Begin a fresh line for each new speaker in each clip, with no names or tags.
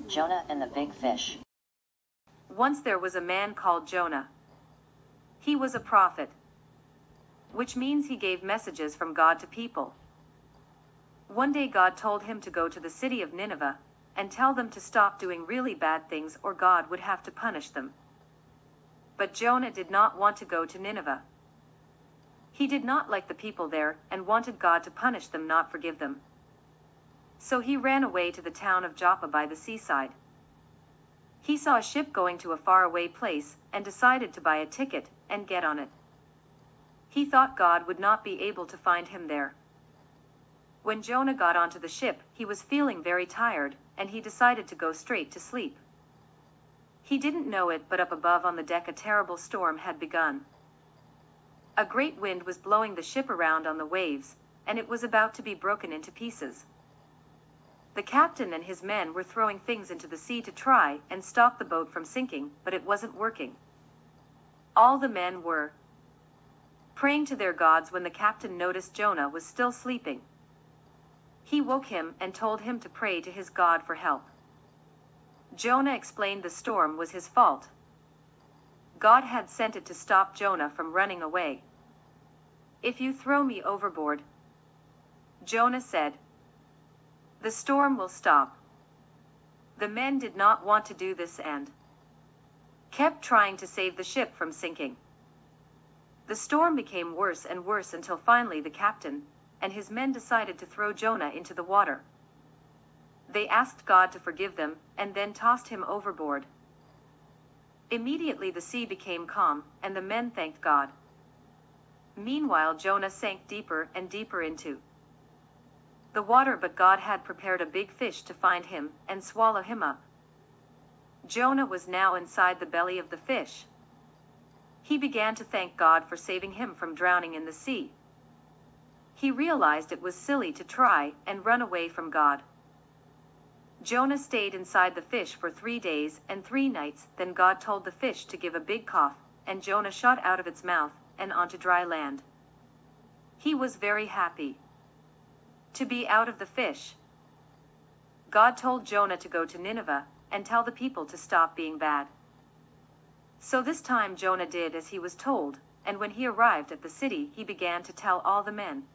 Jonah and the Big Fish.
Once there was a man called Jonah. He was a prophet, which means he gave messages from God to people. One day God told him to go to the city of Nineveh and tell them to stop doing really bad things or God would have to punish them. But Jonah did not want to go to Nineveh. He did not like the people there and wanted God to punish them, not forgive them. So he ran away to the town of Joppa by the seaside. He saw a ship going to a faraway place and decided to buy a ticket and get on it. He thought God would not be able to find him there. When Jonah got onto the ship, he was feeling very tired, and he decided to go straight to sleep. He didn't know it, but up above on the deck a terrible storm had begun. A great wind was blowing the ship around on the waves, and it was about to be broken into pieces. The captain and his men were throwing things into the sea to try and stop the boat from sinking, but it wasn't working. All the men were praying to their gods when the captain noticed Jonah was still sleeping. He woke him and told him to pray to his God for help. Jonah explained the storm was his fault. God had sent it to stop Jonah from running away. "If you throw me overboard," Jonah said, "the storm will stop." The men did not want to do this and kept trying to save the ship from sinking. The storm became worse and worse until finally the captain and his men decided to throw Jonah into the water. They asked God to forgive them and then tossed him overboard. Immediately the sea became calm, and the men thanked God. Meanwhile Jonah sank deeper and deeper into the water, but God had prepared a big fish to find him and swallow him up. Jonah was now inside the belly of the fish. He began to thank God for saving him from drowning in the sea. He realized it was silly to try and run away from God. Jonah stayed inside the fish for 3 days and 3 nights. Then God told the fish to give a big cough, and Jonah shot out of its mouth and onto dry land. He was very happy to be out of the fish. God told Jonah to go to Nineveh and tell the people to stop being bad. So this time Jonah did as he was told, and when he arrived at the city, he began to tell all the men,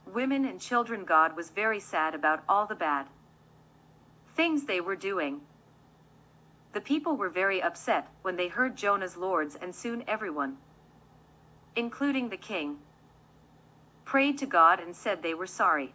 women and children. God was very sad about all the bad things they were doing. The people were very upset when they heard Jonah's lords, and soon everyone, including the king, prayed to God and said they were sorry.